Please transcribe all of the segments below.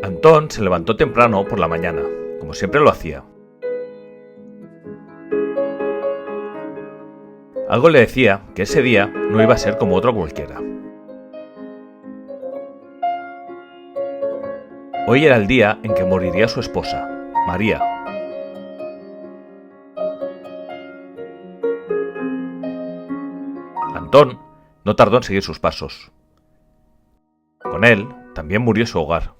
Antón se levantó temprano por la mañana, como siempre lo hacía. Algo le decía que ese día no iba a ser como otro cualquiera. Hoy era el día en que moriría su esposa, María. Antón no tardó en seguir sus pasos. Con él también murió su hogar.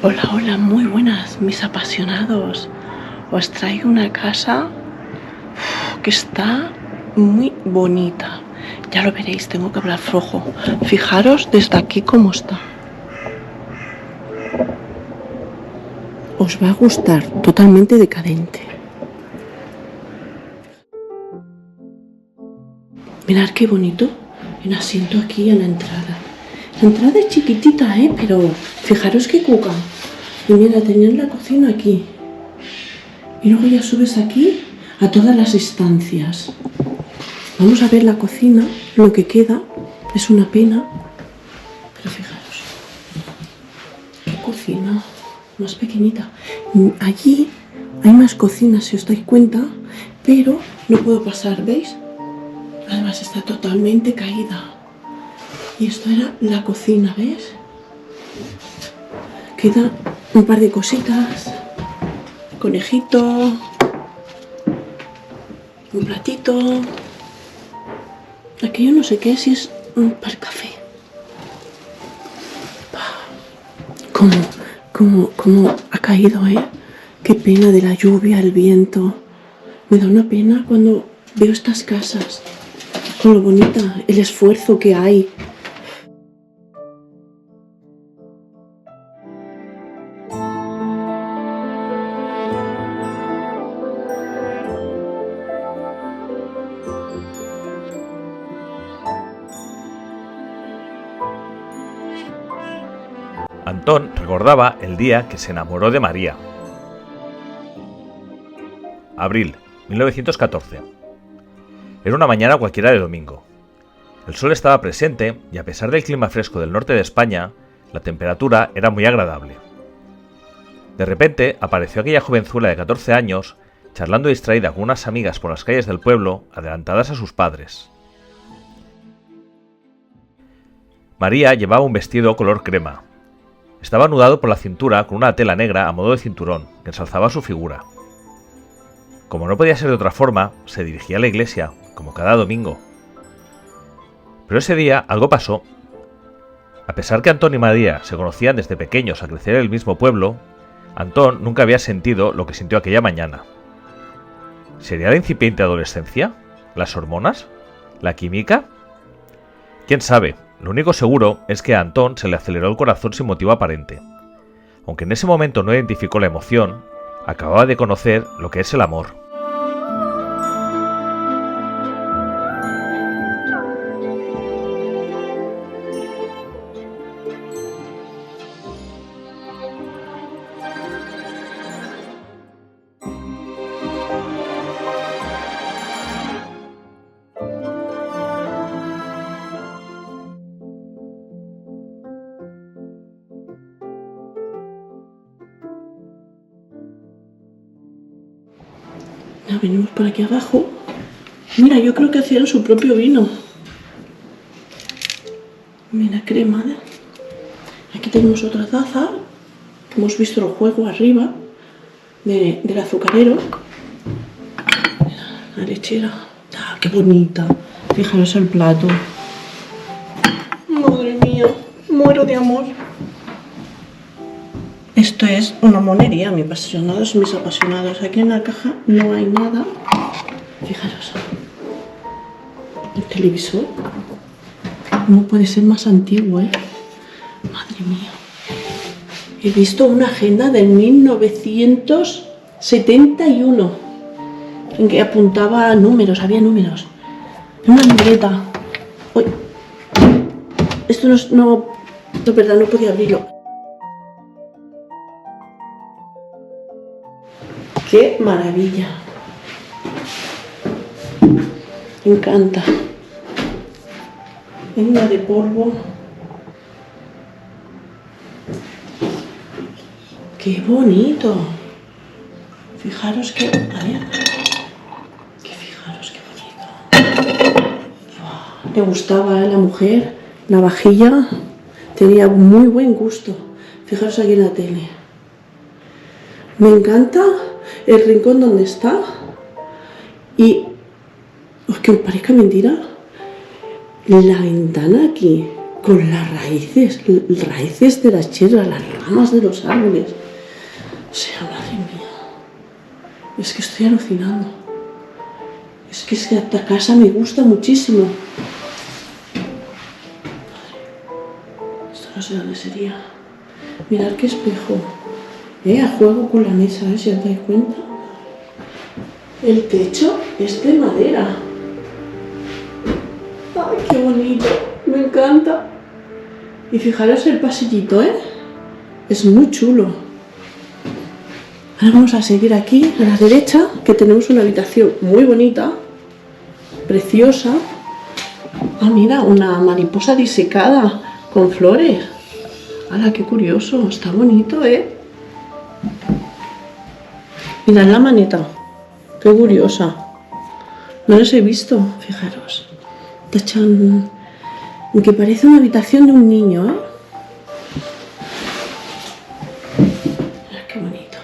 Hola, hola, muy buenas, mis apasionados. Os traigo una casa que está muy bonita. Ya lo veréis, tengo que hablar flojo. Fijaros desde aquí cómo está. Os va a gustar, totalmente decadente. Mirad qué bonito. Un asiento aquí en la entrada. La entrada es chiquitita, pero fijaros qué cuca. Y mira, tenían la cocina aquí. Y luego ya subes aquí a todas las estancias. Vamos a ver la cocina. Lo que queda es una pena. Pero fijaros. Qué cocina más pequeñita. Allí hay más cocinas, si os dais cuenta. Pero no puedo pasar, ¿veis? Además está totalmente caída. Y esto era la cocina, ¿ves? Queda un par de cositas. Conejito. Un platito. Aquello no sé qué, si es para el café. ¿Cómo ha caído, Qué pena de la lluvia, el viento. Me da una pena cuando veo estas casas. Con lo bonita, el esfuerzo que hay. Antón recordaba el día que se enamoró de María. Abril, 1914. Era una mañana cualquiera de domingo. El sol estaba presente y a pesar del clima fresco del norte de España, la temperatura era muy agradable. De repente apareció aquella jovenzuela de 14 años, charlando distraída con unas amigas por las calles del pueblo, adelantadas a sus padres. María llevaba un vestido color crema. Estaba anudado por la cintura con una tela negra a modo de cinturón, que ensalzaba su figura. Como no podía ser de otra forma, se dirigía a la iglesia, como cada domingo. Pero ese día algo pasó. A pesar que Antón y María se conocían desde pequeños al crecer en el mismo pueblo, Antón nunca había sentido lo que sintió aquella mañana. ¿Sería la incipiente adolescencia? ¿Las hormonas? ¿La química? ¿Quién sabe? Lo único seguro es que a Antón se le aceleró el corazón sin motivo aparente. Aunque en ese momento no identificó la emoción, acababa de conocer lo que es el amor. Ya venimos por aquí abajo. Mira, yo creo que hacían su propio vino. Mira, crema. Aquí tenemos otra taza. Hemos visto el juego arriba del azucarero. Mira, la lechera. ¡Ah, qué bonita! Fijaros el plato. Madre mía, muero de amor. Esto es una monería, mis apasionados. Aquí en la caja no hay nada. Fijaros. El televisor. No puede ser más antiguo, Madre mía. He visto una agenda del 1971 en que apuntaba números, había números. Una libreta. Uy. Esto no De verdad no podía abrirlo. ¡Qué maravilla! Me encanta. Venga de polvo. ¡Qué bonito! Fijaros que... A ver. Fijaros qué bonito. Wow. Le gustaba a la mujer la vajilla. Tenía muy buen gusto. Fijaros aquí en la tele. Me encanta el rincón donde está. Y... que me parezca mentira. La ventana aquí. Con las raíces de las hierbas, las ramas de los árboles. O sea, madre mía. Es que estoy alucinando. Es que esta casa me gusta muchísimo. Esto no sé dónde sería. Mirad qué espejo. A juego con la mesa, si os dais cuenta. El techo es de madera. ¡Ay, qué bonito! Me encanta. Y fijaros el pasillito, es muy chulo. Ahora vamos a seguir aquí a la derecha, que tenemos una habitación muy bonita, preciosa. Ah, mira, una mariposa disecada con flores. ¡Hala, qué curioso! Está bonito, Mirad la maneta. Qué curiosa. No los he visto, fijaros. Tachan... que parece una habitación de un niño, Mirad qué bonito.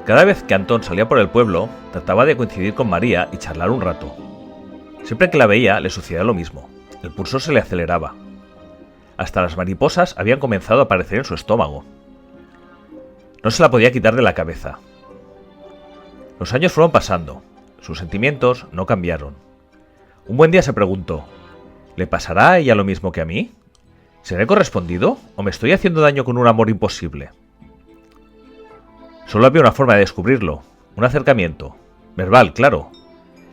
Cada vez que Antón salía por el pueblo, trataba de coincidir con María y charlar un rato. Siempre que la veía, le sucedía lo mismo. El pulso se le aceleraba. Hasta las mariposas habían comenzado a aparecer en su estómago. No se la podía quitar de la cabeza. Los años fueron pasando. Sus sentimientos no cambiaron. Un buen día se preguntó: ¿le pasará a ella lo mismo que a mí? ¿Seré correspondido o me estoy haciendo daño con un amor imposible? Solo había una forma de descubrirlo, un acercamiento, verbal, claro.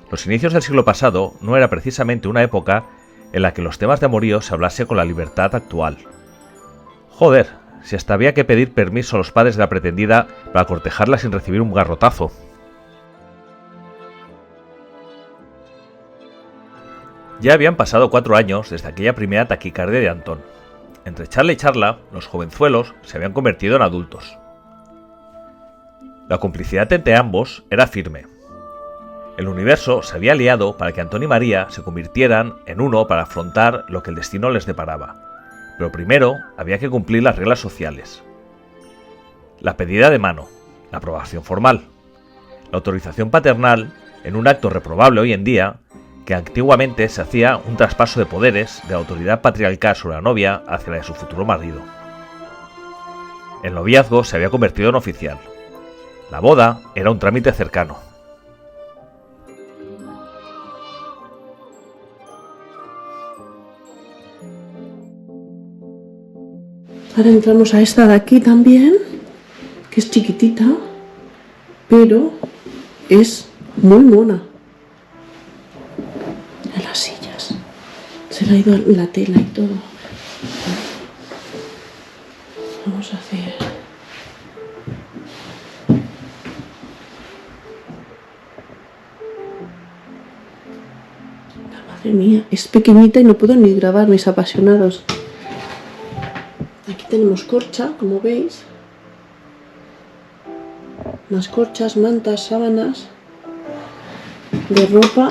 Los inicios del siglo pasado no era precisamente una época en la que los temas de amorío se hablase con la libertad actual. Joder, si hasta había que pedir permiso a los padres de la pretendida para cortejarla sin recibir un garrotazo. Ya habían pasado 4 años desde aquella primera taquicardia de Antón. Entre charla y charla, los jovenzuelos se habían convertido en adultos. La complicidad entre ambos era firme. El universo se había aliado para que Antón y María se convirtieran en uno para afrontar lo que el destino les deparaba. Pero primero había que cumplir las reglas sociales. La pedida de mano, la aprobación formal, la autorización paternal en un acto reprobable hoy en día, que antiguamente se hacía un traspaso de poderes de la autoridad patriarcal sobre la novia hacia la de su futuro marido. El noviazgo se había convertido en oficial. La boda era un trámite cercano. Ahora entramos a esta de aquí también, que es chiquitita, pero es muy mona. Mira las sillas. Se le ha ido la tela y todo. Vamos a hacer... Madre mía, es pequeñita y no puedo ni grabar, mis apasionados. Aquí tenemos corcha, como veis. Las corchas, mantas, sábanas. De ropa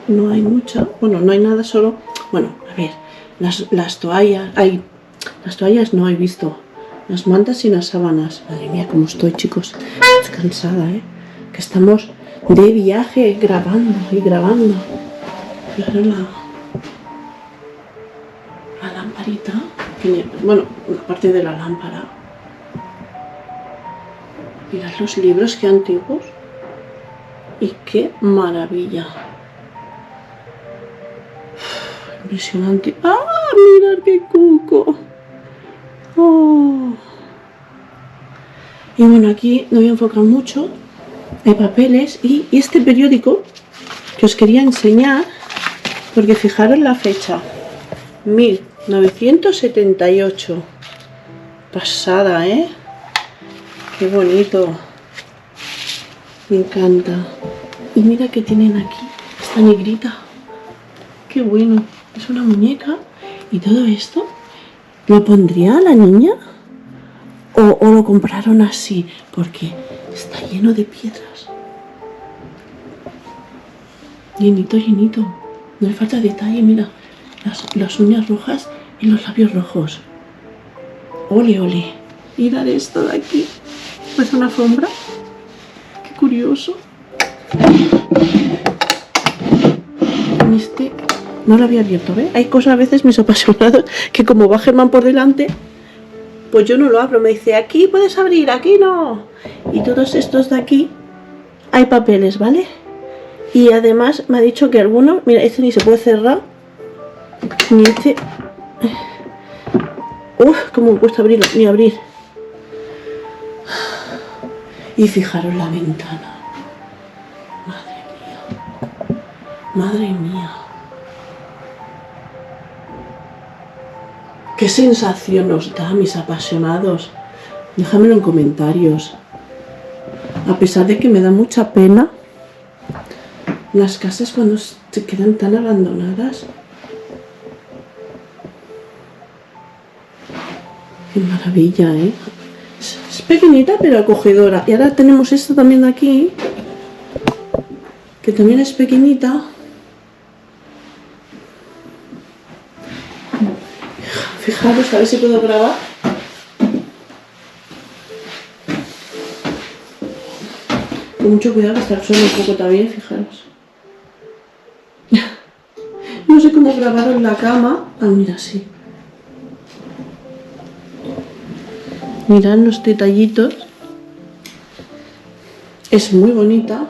no hay mucha. Bueno, no hay nada, solo... Bueno, a ver, las toallas... Las toallas no he visto. Las mantas y las sábanas. Madre mía, cómo estoy, chicos. Estoy cansada, que estamos de viaje grabando y grabando. Claro, la lamparita, bueno, una parte de la lámpara. Mirad los libros, qué antiguos. y qué maravilla. Impresionante. ¡Ah! ¡Mirad qué cuco! ¡Oh! Y bueno, aquí no voy a enfocar mucho. Hay papeles y este periódico que os quería enseñar, porque fijaros la fecha. 1978. Pasada, ¿eh? Qué bonito. Me encanta. Y mira que tienen aquí esta negrita. Qué bueno. Es una muñeca. Y todo esto, ¿lo pondría la niña? ¿O lo compraron así? Porque está lleno de piedras. Llenito, llenito. No le falta detalle, mira. Las uñas rojas y los labios rojos. Ole, ole. Mirad esto de aquí. ¿Es una alfombra? Qué curioso. Este no lo había abierto, ¿eh? Hay cosas a veces mis apasionados que como va Germán por delante, pues yo no lo abro. Me dice, aquí puedes abrir, aquí no. Y todos estos de aquí hay papeles, ¿vale? Y además me ha dicho que alguno, mira, este ni se puede cerrar, ni este. Uf, cómo me cuesta abrirlo, ni abrir. Y fijaros la ventana. Madre mía. Madre mía. ¿Qué sensación os da, mis apasionados? Déjamelo en comentarios. A pesar de que me da mucha pena las casas cuando se quedan tan abandonadas. Qué maravilla, ¿eh? Es pequeñita pero acogedora. Y ahora tenemos esto también de aquí, que también es pequeñita. Fijaros, a ver si puedo grabar. Con mucho cuidado que está el suelo un poco también, fijaros. No sé cómo grabaron en la cama. Ah, mira, sí. Mirad los detallitos. Es muy bonita.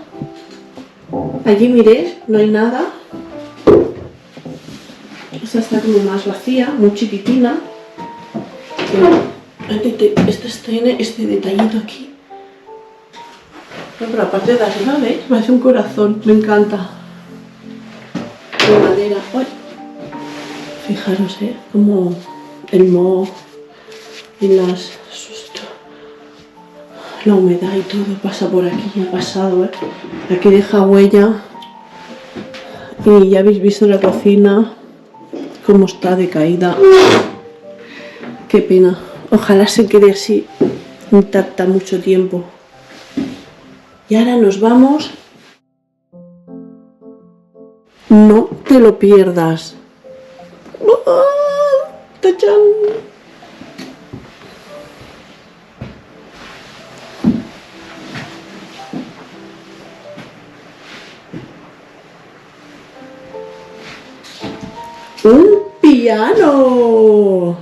Allí miré, no hay nada. Esta está como más vacía, muy chiquitina. Esta tiene este detallito aquí. Pero la parte de arriba, ¿veis? Parece un corazón, me encanta. De madera. ¡Ay! Fijaros, como el moho y la humedad y todo pasa por aquí, ha pasado, Aquí deja huella. Y ya habéis visto la cocina, cómo está decaída. Qué pena. Ojalá se quede así, intacta mucho tiempo. Y ahora nos vamos. No te lo pierdas. ¡Ah! ¡Tachán! ¡Un piano!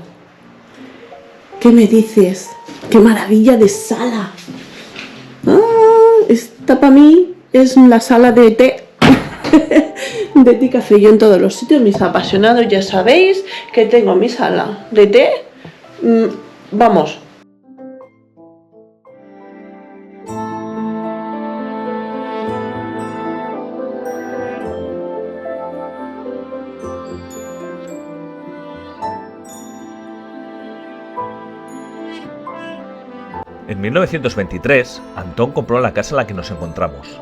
¿Qué me dices? ¡Qué maravilla de sala! Esta para mí es la sala de té. De té y café. Yo en todos los sitios, mis apasionados, ya sabéis que tengo mi sala de té. Vamos. En 1923, Antón compró la casa en la que nos encontramos.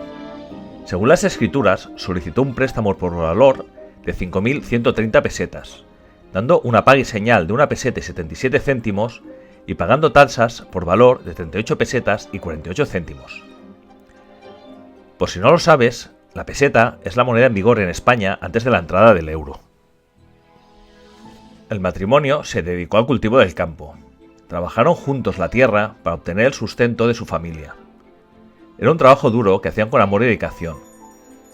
Según las escrituras, solicitó un préstamo por valor de 5.130 pesetas, dando una paga y señal de 1 peseta y 77 céntimos y pagando tasas por valor de 38 pesetas y 48 céntimos. Por si no lo sabes, la peseta es la moneda en vigor en España antes de la entrada del euro. El matrimonio se dedicó al cultivo del campo. Trabajaron juntos la tierra para obtener el sustento de su familia. Era un trabajo duro que hacían con amor y dedicación,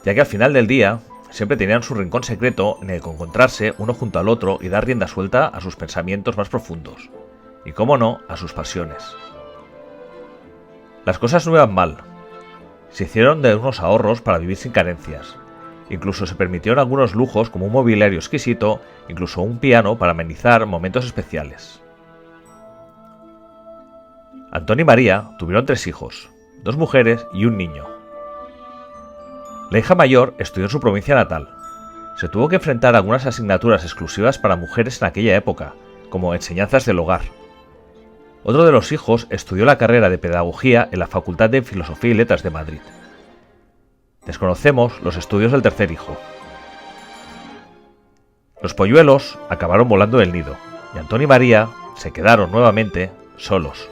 ya que al final del día siempre tenían su rincón secreto en el que encontrarse uno junto al otro y dar rienda suelta a sus pensamientos más profundos, y cómo no, a sus pasiones. Las cosas no iban mal. Se hicieron de unos ahorros para vivir sin carencias. Incluso se permitieron algunos lujos como un mobiliario exquisito, incluso un piano para amenizar momentos especiales. Antoni y María tuvieron 3 hijos, 2 mujeres y un niño. La hija mayor estudió en su provincia natal. Se tuvo que enfrentar a algunas asignaturas exclusivas para mujeres en aquella época, como enseñanzas del hogar. Otro de los hijos estudió la carrera de Pedagogía en la Facultad de Filosofía y Letras de Madrid. Desconocemos los estudios del tercer hijo. Los polluelos acabaron volando del nido, y Antoni y María se quedaron nuevamente solos.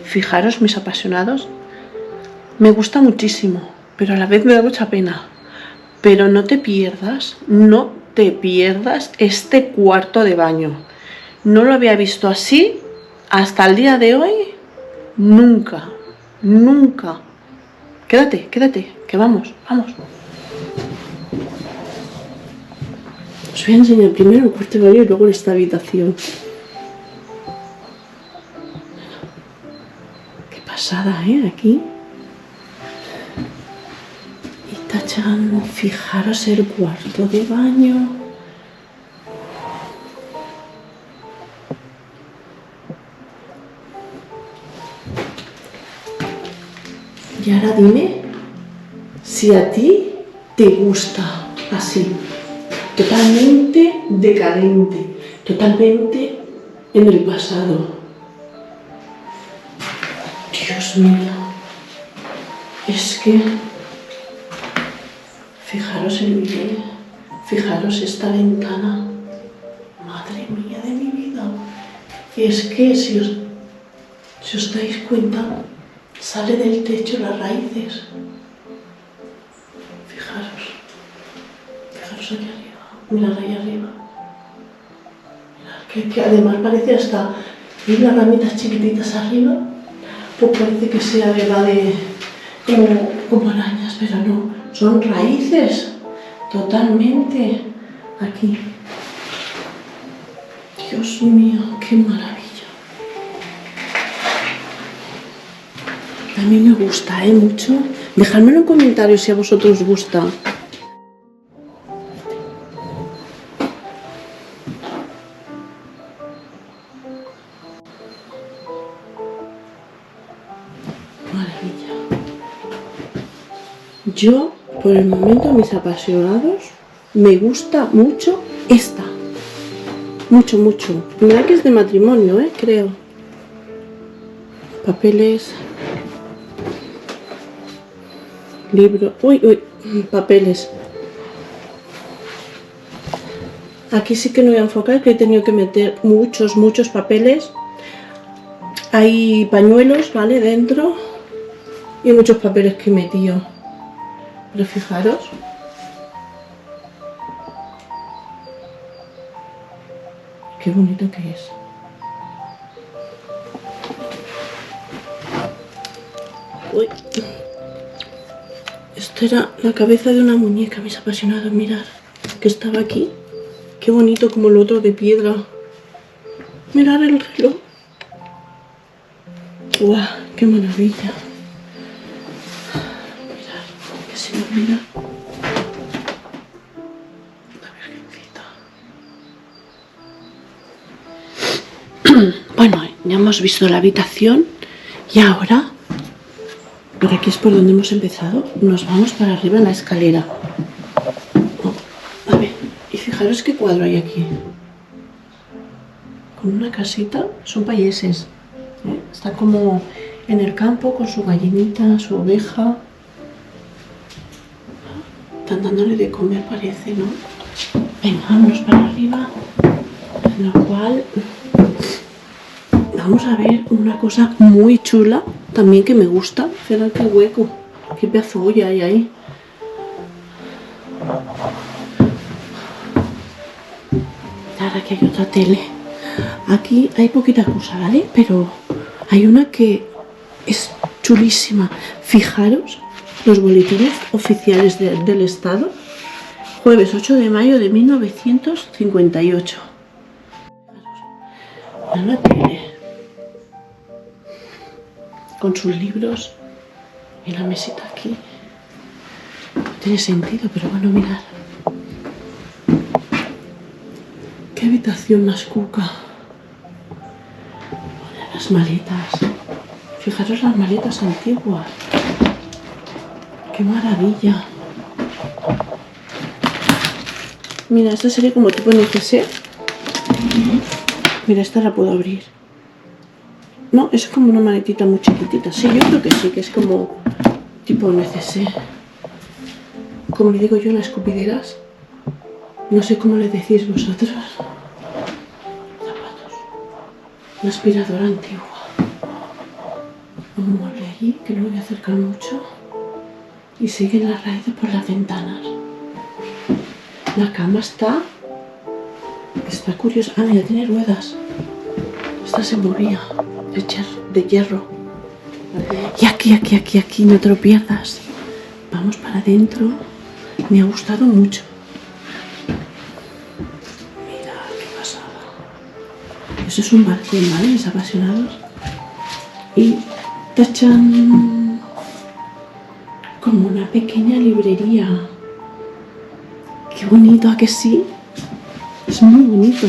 Fijaros, mis apasionados, me gusta muchísimo, pero a la vez me da mucha pena. Pero no te pierdas este cuarto de baño. No lo había visto así hasta el día de hoy. Nunca. Quédate, que vamos. Os voy a enseñar primero el cuarto de baño y luego esta habitación. Qué pasada, aquí. Y tachan, fijaros el cuarto de baño. Y ahora dime si a ti te gusta así, totalmente decadente, totalmente en el pasado. Dios mío, es que fijaros el nivel, fijaros esta ventana, madre mía de mi vida. Es que si os dais cuenta, sale del techo las raíces. Fijaros aquí arriba, mirad ahí arriba. Mirad que además parece hasta ir las ramitas chiquititas arriba, pues parece que sea de como arañas, pero no, son raíces totalmente aquí. Dios mío, qué maravilla. A mí me gusta, mucho. Dejadmelo en comentarios si a vosotros os gusta. Maravilla. Yo, por el momento, mis apasionados, me gusta mucho esta. Mucho. Mira que es de matrimonio, creo. Papeles. Libro, papeles. Aquí sí que no voy a enfocar, que he tenido que meter muchos papeles. Hay pañuelos, ¿vale? Dentro. Y muchos papeles que he metido. Pero fijaros. Qué bonito que es. Esto era la cabeza de una muñeca, mis apasionados, mirad, que estaba aquí. Qué bonito, como el otro de piedra. Mirad el reloj. ¡Guau! ¡Qué maravilla! Mirad, que se me olvida. La virgencita. Bueno, ya hemos visto la habitación y ahora, por aquí es por donde hemos empezado, nos vamos para arriba en la escalera. A ver, y fijaros qué cuadro hay aquí. Con una casita, son payeses. Está como en el campo con su gallinita, su oveja. Están dándole de comer, parece, ¿no? Venga, vámonos para arriba. En lo cual vamos a ver una cosa muy chula, también que me gusta. Mirad qué hueco, qué pedazo de olla hay ahí. Ahora que hay otra tele. Aquí hay poquita cosa, ¿vale? Pero hay una que es chulísima. Fijaros los boletines oficiales del Estado. Jueves 8 de mayo de 1958. Una tele con sus libros y la mesita aquí. No tiene sentido, pero bueno, mirad. Qué habitación más cuca. Las maletas. Fijaros las maletas antiguas. Qué maravilla. Mira, esta sería como tipo NCC. Mira, esta la puedo abrir. No, es como una maletita muy chiquitita. Sí, yo creo que sí, que es como tipo NCC. Como le digo yo, las escupideras. No sé cómo le decís vosotros. Zapatos. Una aspiradora antigua. Un mueble allí, que no me voy a acercar mucho. Y siguen las raíces por las ventanas. La cama está curiosa. Ah, mira, tiene ruedas. Esta se movía de hierro. Y aquí, no te lo pierdas. Vamos para adentro. Me ha gustado mucho. Mira, qué pasada. Eso es un balcón, ¿vale? Mis apasionados. Y tachan como una pequeña librería. Qué bonito, ¿a que sí? Es muy bonito.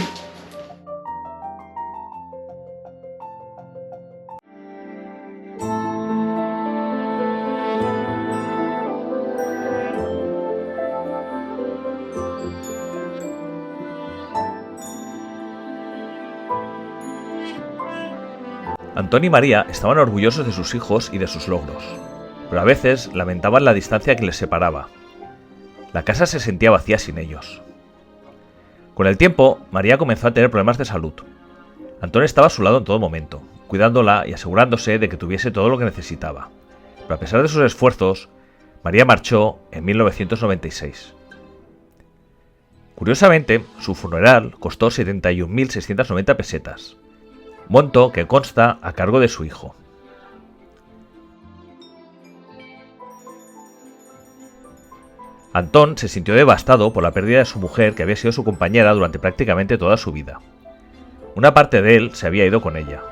Antón y María estaban orgullosos de sus hijos y de sus logros, pero a veces lamentaban la distancia que les separaba. La casa se sentía vacía sin ellos. Con el tiempo, María comenzó a tener problemas de salud. Antón estaba a su lado en todo momento, cuidándola y asegurándose de que tuviese todo lo que necesitaba. Pero a pesar de sus esfuerzos, María marchó en 1996. Curiosamente, su funeral costó 71.690 pesetas, monto que consta a cargo de su hijo. Antón se sintió devastado por la pérdida de su mujer, que había sido su compañera durante prácticamente toda su vida. Una parte de él se había ido con ella.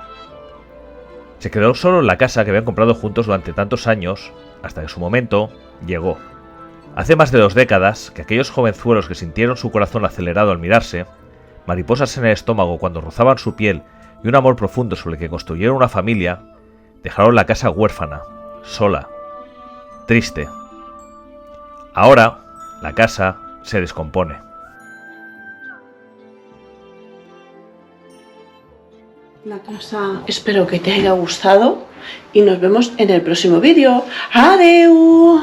Se quedó solo en la casa que habían comprado juntos durante tantos años, hasta que su momento llegó. Hace más de 2 décadas que aquellos jovenzuelos que sintieron su corazón acelerado al mirarse, mariposas en el estómago cuando rozaban su piel y un amor profundo sobre el que construyeron una familia, dejaron la casa huérfana, sola, triste. Ahora, la casa se descompone. La casa espero que te haya gustado y nos vemos en el próximo vídeo. ¡Adeu!